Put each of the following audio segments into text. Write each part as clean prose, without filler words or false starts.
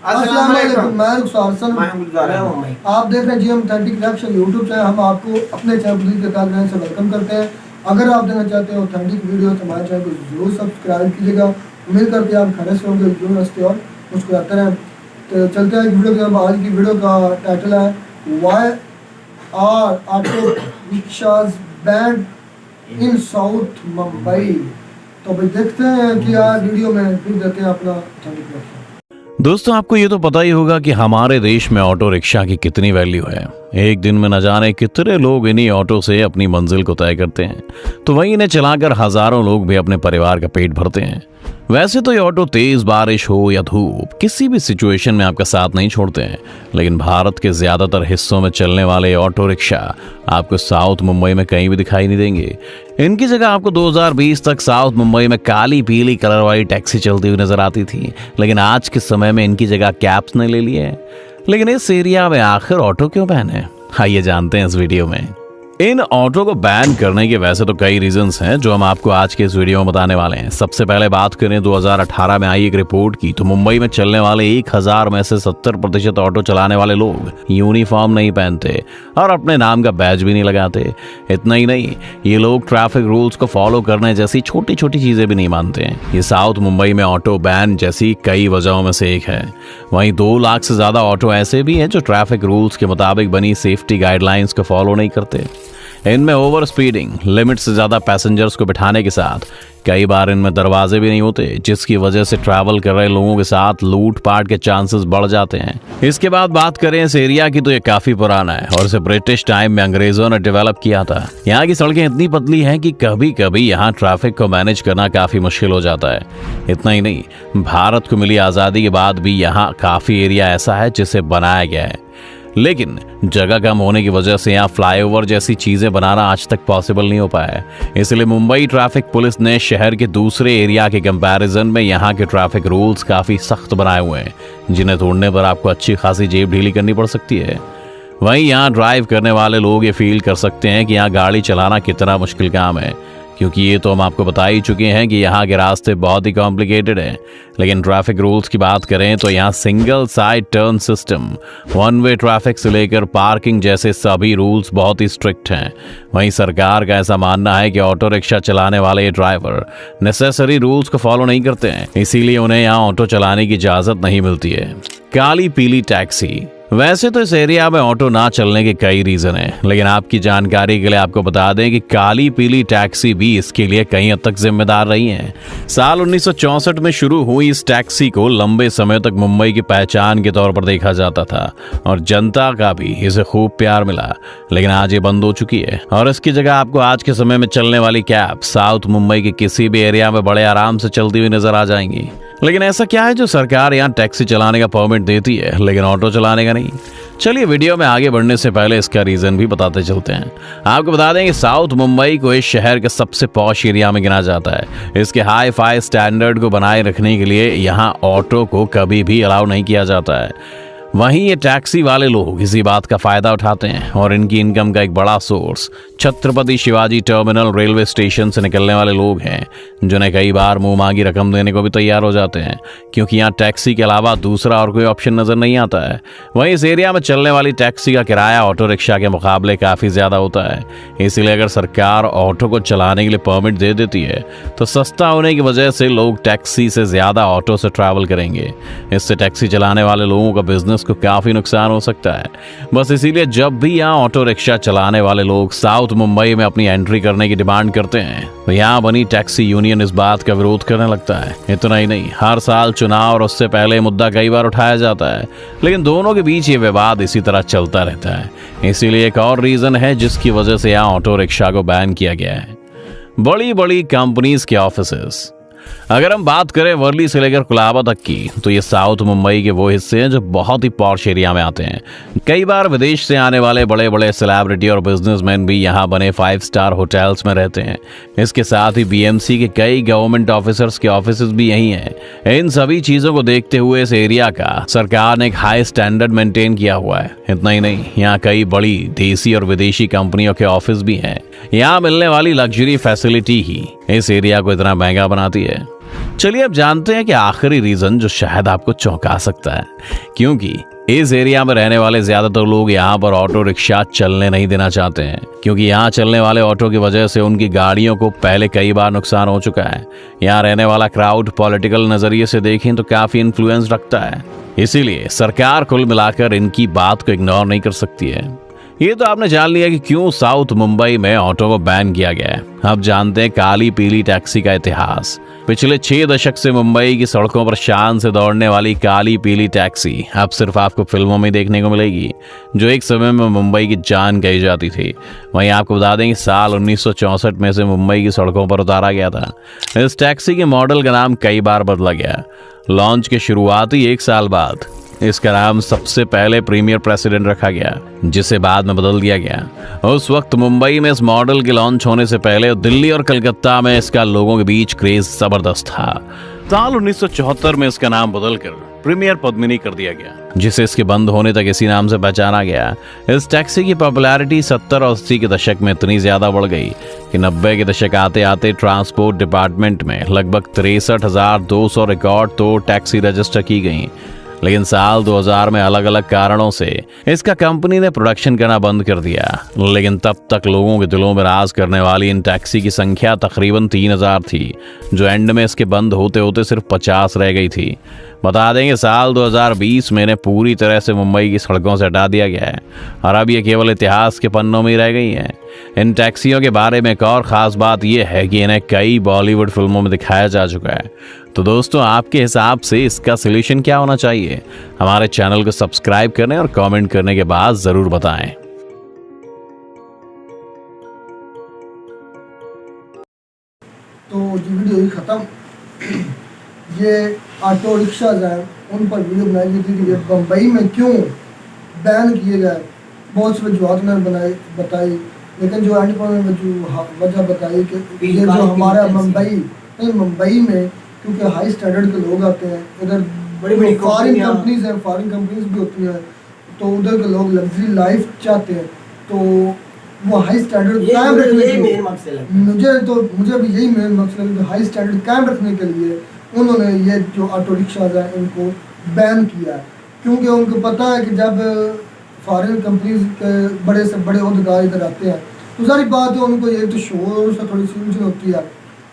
अस्सलाम वालेकुम, मैं रुखसार हसन, आप देख रहे हैं GM authentic reaction YouTube channel. हम आपको अपने चैनल के ताज़ा से वेलकम करते हैं। अगर आप देखना चाहते हैं ऑथेंटिक वीडियो तो हमारे चैनल को जरूर सब्सक्राइब कीजिएगा। उम्मीद करते हैं आप खड़े से होंगे, यूँ हंसते और मुस्कुराते रहें। तो चलते हैं वीडियो के। आज की वीडियो का टाइटल है why are auto rickshaws banned in south Mumbai. तो भाई देखते हैं कि आज वीडियो में फिर देते हैं अपना ऑथेंटिक रिएक्शन। दोस्तों, आपको ये तो पता ही होगा कि हमारे देश में ऑटो रिक्शा की कितनी वैल्यू है। एक दिन में न जाने कितने लोग इन्हीं ऑटो से अपनी मंजिल को तय करते हैं, तो वहीं इन्हें चलाकर हजारों लोग भी अपने परिवार का पेट भरते हैं। वैसे तो ये ऑटो तेज बारिश हो या धूप किसी भी सिचुएशन में आपका साथ नहीं छोड़ते हैं, लेकिन भारत के ज्यादातर हिस्सों में चलने वाले ऑटो रिक्शा आपको साउथ मुंबई में कहीं भी दिखाई नहीं देंगे। इनकी जगह आपको 2020 तक साउथ मुंबई में काली पीली कलर वाली टैक्सी चलती हुई नजर आती थी, लेकिन आज के समय में इनकी जगह कैब्स ने ले ली है। लेकिन इस एरिया में आखिर ऑटो क्यों बैन है, आइए जानते हैं इस वीडियो में। इन ऑटो को बैन करने के वैसे तो कई रीजंस हैं जो हम आपको आज के इस वीडियो में बताने वाले हैं। सबसे पहले बात करें 2018 में आई एक रिपोर्ट की, तो मुंबई में चलने वाले 1000 में से 70% ऑटो चलाने वाले लोग यूनिफॉर्म नहीं पहनते और अपने नाम का बैज भी नहीं लगाते। इतना ही नहीं, ये लोग ट्रैफिक रूल्स को फॉलो करने जैसी छोटी छोटी चीजें भी नहीं मानते हैं। ये साउथ मुंबई में ऑटो बैन जैसी कई वजहों में से एक है। वहीं 2 लाख से ज्यादा ऑटो ऐसे भी हैं जो ट्रैफिक रूल्स के मुताबिक बनी सेफ्टी गाइडलाइंस को फॉलो नहीं करते। इनमें ओवर स्पीडिंग, लिमिट से ज्यादा पैसेंजर्स को बिठाने के साथ कई बार इनमें दरवाजे भी नहीं होते, जिसकी वजह से ट्रैवल कर रहे लोगों के साथ लूटपाट के चांसेस बढ़ जाते हैं। इसके बाद बात करें इस एरिया की, तो ये काफी पुराना है और इसे ब्रिटिश टाइम में अंग्रेजों ने डेवलप किया था। यहाँ की सड़कें इतनी पतली हैं कि कभी कभी यहाँ ट्रैफिक को मैनेज करना काफी मुश्किल हो जाता है। इतना ही नहीं, भारत को मिली आजादी के बाद भी यहाँ काफी एरिया ऐसा है जिसे बनाया गया है, लेकिन जगह कम होने की वजह से यहाँ फ्लाईओवर जैसी चीजें बनाना आज तक पॉसिबल नहीं हो पाया है। इसलिए मुंबई ट्रैफिक पुलिस ने शहर के दूसरे एरिया के कंपैरिजन में यहाँ के ट्रैफिक रूल्स काफी सख्त बनाए हुए हैं, जिन्हें तोड़ने पर आपको अच्छी खासी जेब ढीली करनी पड़ सकती है। वहीं यहाँ ड्राइव करने वाले लोग ये फील कर सकते हैं कि यहाँ गाड़ी चलाना कितना मुश्किल काम है, क्योंकि ये तो हम आपको बता ही चुके हैं कि यहाँ के रास्ते बहुत ही कॉम्प्लिकेटेड हैं। लेकिन ट्रैफिक रूल्स की बात करें तो यहाँ single side turn system, 1 way traffic से लेकर पार्किंग जैसे सभी रूल्स बहुत ही स्ट्रिक्ट हैं। वहीं सरकार का ऐसा मानना है कि ऑटो रिक्शा चलाने वाले ड्राइवर नेसेसरी रूल्स को फॉलो नहीं करते हैं, इसीलिए उन्हें यहाँ ऑटो चलाने की इजाजत नहीं मिलती है। काली पीली टैक्सी, वैसे तो इस एरिया में ऑटो ना चलने के कई रीजन हैं, लेकिन आपकी जानकारी के लिए आपको बता दें कि काली पीली टैक्सी भी इसके लिए कहीं हद तक जिम्मेदार रही हैं। साल 1964 में शुरू हुई इस टैक्सी को लंबे समय तक मुंबई की पहचान के तौर पर देखा जाता था और जनता का भी इसे खूब प्यार मिला, लेकिन आज ये बंद हो चुकी है और इसकी जगह आपको आज के समय में चलने वाली कैब साउथ मुंबई के किसी भी एरिया में बड़े आराम से चलती हुई नजर आ जाएंगी। लेकिन ऐसा क्या है जो सरकार यहाँ टैक्सी चलाने का परमिट देती है लेकिन ऑटो चलाने का नहीं? चलिए वीडियो में आगे बढ़ने से पहले इसका रीजन भी बताते चलते हैं। आपको बता दें कि साउथ मुंबई को इस शहर के सबसे पॉश एरिया में गिना जाता है। इसके हाई फाई स्टैंडर्ड को बनाए रखने के लिए यहाँ ऑटो को कभी भी अलाउ नहीं किया जाता है। वहीं ये टैक्सी वाले लोग इसी बात का फायदा उठाते हैं और इनकी इनकम का एक बड़ा source Chhatrapati Shivaji terminal railway station से निकलने वाले लोग हैं, जिन्हें कई बार मुंह मांगी रकम देने को भी तैयार हो जाते हैं, क्योंकि यहाँ टैक्सी के अलावा दूसरा और कोई ऑप्शन नजर नहीं आता है। वहीं इस एरिया में चलने वाली टैक्सी का किराया ऑटो रिक्शा के मुकाबले काफी ज्यादा होता है, इसीलिए अगर सरकार ऑटो को चलाने के लिए परमिट दे देती है तो सस्ता होने की वजह से लोग टैक्सी से ज्यादा ऑटो से ट्रैवल करेंगे। इससे टैक्सी चलाने वाले लोगों का बिजनेस को काफी नुकसान हो सकता है। बस इसीलिए जब भी यहाँ ऑटो रिक्शा चलाने वाले लोग साउथ मुंबई में अपनी एंट्री करने की डिमांड करते हैं तो यहाँ बनी टैक्सी यूनियन इस बात का विरोध करने लगता है। इतना ही नहीं, हर साल चुनाव और उससे पहले मुद्दा कई बार उठाया जाता है, लेकिन दोनों के बीच ये विवाद इसी तरह चलता रहता है। इसीलिए एक और रीजन है जिसकी वजह से यहाँ ऑटो रिक्शा को बैन किया गया है। बड़ी बड़ी कंपनीज के ऑफिसेस, अगर हम बात करें वर्ली से लेकर कुलाबा तक की, तो ये साउथ मुंबई के वो हिस्से हैं जो बहुत ही पॉश एरिया में आते हैं। कई बार विदेश से आने वाले बड़े बड़े सेलिब्रिटी और बिजनेसमैन भी यहाँ बने 5 स्टार होटल्स में रहते हैं। इसके साथ ही बीएमसी के कई गवर्नमेंट ऑफिसर्स के ऑफिसेज भी यही हैं। इन सभी चीजों को देखते हुए इस एरिया का सरकार ने एक हाई स्टैंडर्ड मेंटेन किया हुआ है। इतना ही नहीं, यहाँ कई बड़ी देसी और विदेशी कंपनियों के ऑफिस भी हैं। यहाँ मिलने वाली लग्जरी फैसिलिटी ही इस एरिया को इतना महंगा बनाती है। चलिए अब जानते हैं कि आखिरी रीजन जो शायद आपको चौंका सकता है, क्योंकि इस एरिया में रहने वाले ज्यादातर लोग यहाँ पर ऑटो रिक्शा चलने नहीं देना चाहते हैं, क्योंकि यहाँ चलने वाले ऑटो की वजह से उनकी गाड़ियों को पहले कई बार नुकसान हो चुका है। यहाँ रहने वाला क्राउड पॉलिटिकल नजरिए से देखें तो काफी इन्फ्लुएंस रखता है, इसीलिए सरकार कुल मिलाकर इनकी बात को इग्नोर नहीं कर सकती है। ये तो आपने जान लिया कि क्यों साउथ मुंबई में ऑटो को बैन किया गया है। अब जानते हैं काली पीली टैक्सी का इतिहास। पिछले 6 दशक से मुंबई की सड़कों पर शान से दौड़ने वाली काली पीली टैक्सी अब सिर्फ आपको फिल्मों में देखने को मिलेगी, जो एक समय में मुंबई की जान कही जाती थी। वहीं आपको बता दें कि साल 1964 में से मुंबई की सड़कों पर उतारा गया था। इस टैक्सी के मॉडल का नाम कई बार बदला गया। लॉन्च के शुरुआती 1 साल बाद इसका नाम सबसे पहले प्रीमियर प्रेसिडेंट रखा गया, जिसे बाद में बदल दिया गया। उस वक्त मुंबई में इस मॉडल के लॉन्च होने से पहले दिल्ली और कलकत्ता में इसका लोगों के बीच क्रेज जबरदस्त था। साल 1974 में इसका नाम बदलकर प्रीमियर पद्मिनी कर दिया गया, जिसे इसके बंद होने तक इसी नाम से पहचाना गया। इस टैक्सी की पॉपुलैरिटी 70 और 80 के दशक में इतनी ज्यादा बढ़ गई कि 90 के दशक आते आते ट्रांसपोर्ट डिपार्टमेंट में लगभग 63,200 रिकॉर्ड तोड़ टैक्सी रजिस्टर की गई। लेकिन साल 2000 में अलग अलग कारणों से इसका कंपनी ने प्रोडक्शन करना बंद कर दिया। लेकिन तब तक लोगों के दिलों में राज करने वाली इन टैक्सी की संख्या तकरीबन 3000 थी, जो एंड में इसके बंद होते होते सिर्फ 50 रह गई थी। बता दें कि साल 2020 में इन्हें पूरी तरह से मुंबई की सड़कों से हटा दिया गया है और अब ये केवल इतिहास के पन्नों में ही रह गई हैं। इन टैक्सियों के बारे में एक और ख़ास बात यह है कि इन्हें कई बॉलीवुड फिल्मों में दिखाया जा चुका है। तो दोस्तों, आपके हिसाब से इसका सलूशन क्या होना चाहिए? हमारे चैनल को सब्सक्राइब करने और कमेंट करने के बाद ज़रूर बताएं। तो ये वीडियो ही ख़त्म। ये ऑटो रिक्शा हैं, उन पर वीडियो बनाई गई थी कि ये बम्बई में क्यों बैन किए गए। बहुत सी वजूहत उन्होंने बताई, लेकिन जो एंड पर वजह बताई कि ये जो हमारा मुंबई में क्योंकि हाई स्टैंडर्ड के लोग आते हैं, इधर बड़ी फॉरेन कंपनीज हैं, फॉरेन कंपनीज भी होती हैं, तो उधर के लोग लग्जरी लाइफ चाहते हैं, तो वो हाई स्टैंडर्ड कायम रखने के लिए मुझे भी यही मेन मकसद है, हाई स्टैंडर्ड कायम रखने के लिए उन्होंने ये जो ऑटो रिक्शा है इनको बैन किया है। क्योंकि उनको पता है कि जब फॉरेन कंपनीज के बड़े से बड़े उद्योगकार इधर आते हैं तो सारी बात है, उनको ये तो शोर से थोड़ी सी उलझन होती है।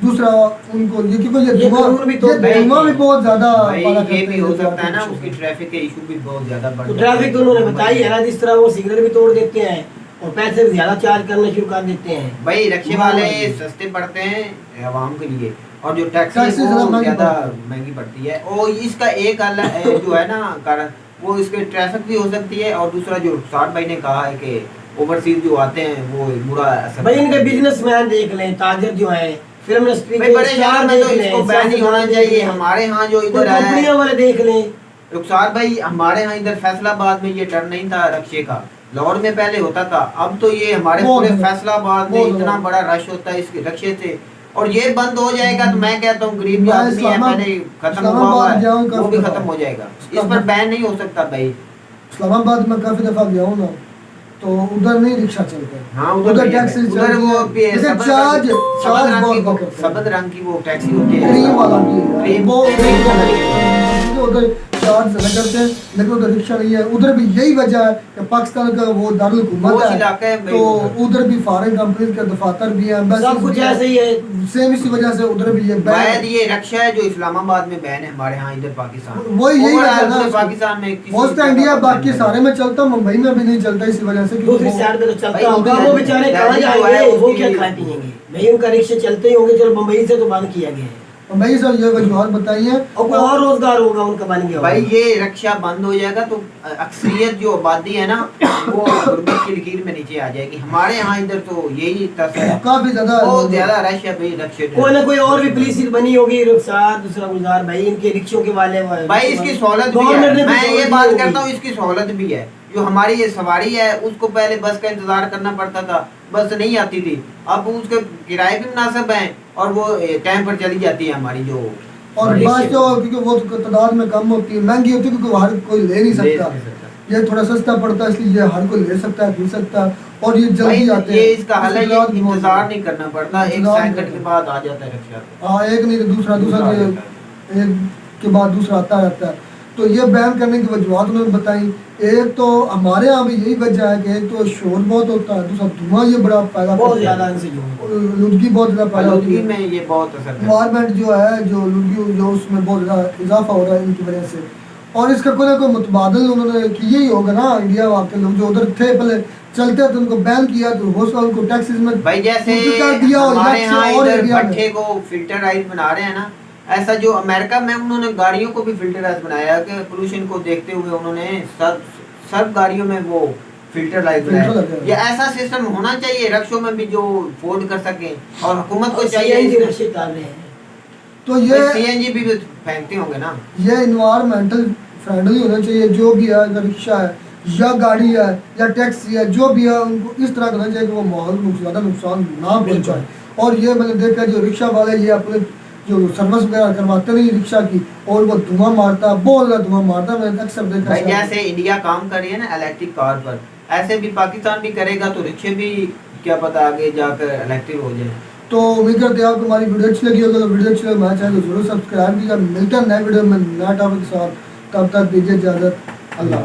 दूसरा उनको ये क्योंकि ये धुआं भी बहुत ज्यादा ये भी हो सकता है ना, उसकी ट्रैफिक के इशू भी बहुत ज्यादा बढ़ जाता है। ट्रैफिक उन्होंने बताई है ना, जिस तरह वो सिग्नल भी तोड़ देते हैं और पैसे भी ज्यादा चार्ज करना शुरू कर देते हैं। भाई रिक्शे वाले सस्ते पड़ते हैं आवाम के लिए, और जो टैक्सी वो ज्यादा महंगी पड़ती है। और इसका एक अलग जो है ना कारण, वो इसके ट्रैफिक भी हो सकती है, और दूसरा जो साठ भाई ने कहा है कि ओवरसीज जो आते हैं वो बुरा असर। भाई इनके बिजनेसमैन देख लें, ताजर जो है, फिल्म इंडस्ट्री के बड़े शहर में तो इसको बैन नहीं होना चाहिए। हमारे यहाँ जो इधर है कंपनियां वाले देख लें, रुखसार भाई, हमारे यहाँ इधर फैसलाबाद में ये टर्न नहीं था रिक्शे का, लाहौर में पहले होता था। अब तो ये हमारे पूरे फैसलाबाद में इतना बड़ा रश होता है इसके रिक्शे से, और ये बंद हो जाएगा तो मैं कहता हूँ गरीब जो आदमी है पहले खत्म हुआ है वो भी खत्म हो जाएगा। इस पर बैन नहीं हो सकता भाई। इस्लामाबाद में काफी दफा गया हूँ ना, तो उधर नहीं रिक्शा चलते। हाँ, उधर टैक्सी उधर वो सफेद रंग की वो टैक्सी होती है, क्रीम वाला उधर चार्ज करते हैं, लेकिन उधर रिक्शा नहीं है। उधर भी यही वजह है कि पाकिस्तान का वो दारुल हुकूमत है, तो उधर भी फॉरेन कंपनी के दफातर भी हैं, सब कुछ ऐसे ही है। सेम इसी वजह से उधर भी ये बैन, ये रिक्शा है जो इस्लामाबाद में बैन है, हमारे यहाँ इधर पाकिस्तान वही यही है ना, पाकिस्तान में मोस्ट इंडिया बाकी सारे में चलता, मुंबई में भी नहीं चलता इसी वजह से। दूसरी साइड पे तो चलता होगा, वो बेचारे कहाँ जाएंगे, वो क्या खाए पिएंगे भाई, उनका रिक्शे चलते ही होंगे। चलो मुंबई से तो बंद किया गया है भाई सर, ये वजूहत बताइए, और कोई और रोजगार होगा उनका बन गया भाई। ये रिक्शा बंद हो जाएगा तो अक्सरियत जो आबादी है ना वो गुर्बत की लकीर में नीचे आ जाएगी। हमारे यहाँ इधर तो यही काफी बहुत ज्यादा रश है भाई रिक्शे। कोई ना कोई और भी पुलिस बनी होगी रुखसार दूसरा गुजार भाई, इनके रिक्शों के वाले भाई। इसकी सहूलत भी है, मैं ये बात करता हूँ, इसकी सहूलत भी है। जो हमारी ये सवारी है उसको पहले बस का इंतजार करना पड़ता था, बस नहीं आती थी, अब उसके किराए भी मुनासिब हैं और वो टाइम पर चली जाती है हमारी जो। और बस तो क्योंकि वो तादाद में कम होती है, महंगी होती है क्योंकि हर कोई ले नहीं सकता। ये थोड़ा सस्ता पड़ता है इसलिए हर कोई ले सकता है, पी सकता है। और ये जल्दी भाई आते ये हैं। इसका हल है, इसके ये बाद बहुत- इंतजार नहीं करना पड़ता, एक इंतजार नहीं सेकंड के करना। बाद आ जाता है रिक्शा। हाँ, एक नहीं तो दूसरा दूसरा आ ये जाता है। एक के बाद दूसरा आता रहता है। तो ये बैन करने की वजूहत उन्होंने बताई। एक तो हमारे यहाँ भी यही वजह है कि एक तो शोर बहुत होता है, दूसरा धुआं ये बड़ा पैदा बहुत करता है, ज्यादा इनसे जो लुदगी बहुत ज्यादा पैदा होती आलूदगी है, में ये बहुत असर करता है। इन्वायरमेंट जो है जो लुदगी जो उसमें बहुत ज़्यादा इजाफा हो रहा है इनकी वजह से। और इसका कोई ना कोई मुतबादल उन्होंने किया ही होगा ना। इंडिया के लोग जो उधर थे पहले चलते थे उनको बैन किया, तो हो सकता है उनको टैक्सेस में भाई जैसे कर दिया हो, हमारे या यहाँ और इधर इंडिया में। भट्ठे को फिल्टराइज बना रहे हैं ना, ऐसा जो अमेरिका में उन्होंने गाड़ियों को भी फिल्टराइज बनाया कि पोल्यूशन को देखते हुए उन्होंने सब गाड़ियों में वो फिल्टराइज फिल्टर बनाया। लगे हुए। ये ऐसा सिस्टम होना चाहिए रिक्शों में भी जो अफोर्ड कर सके, और हुकूमत को और चाहिए CNG रिक्शे कर रहे हैं। तो ये सीएनजी भी फेंकते होंगे ना। ये इन्वायरमेंटल फ्रेंडली होना चाहिए। जो भी है, अगर रिक्शा है या गाड़ी है या टैक्सी है, जो भी है उनको इस तरह करना चाहिए कि वो माहौल को ज़्यादा नुकसान ना पहुंचाए। और ये मैंने देखा जो रिक्शा वाले ये अपने जो सर्विस वगैरह करवाते नहीं रिक्शा की, और वो धुआं मारता है, बहुत ज़्यादा धुआं मारता है। मैंने अक्सर देखा भाई है। जैसे इंडिया काम कर रही है ना इलेक्ट्रिक कार पर, ऐसे भी पाकिस्तान भी करेगा तो रिक्शे भी क्या पता आगे जाकर इलेक्ट्रिक हो जाए। तो उम्मीद करते हैं आपको हमारी वीडियो अच्छी लगी होगी। तो वीडियो अच्छी लगी हमारे चैनल को जरूर सब्सक्राइब कीजिए। मिलते हैं नए वीडियो में नए टॉपिक के साथ, तब तक दीजिए इजाज़त। अल्लाह।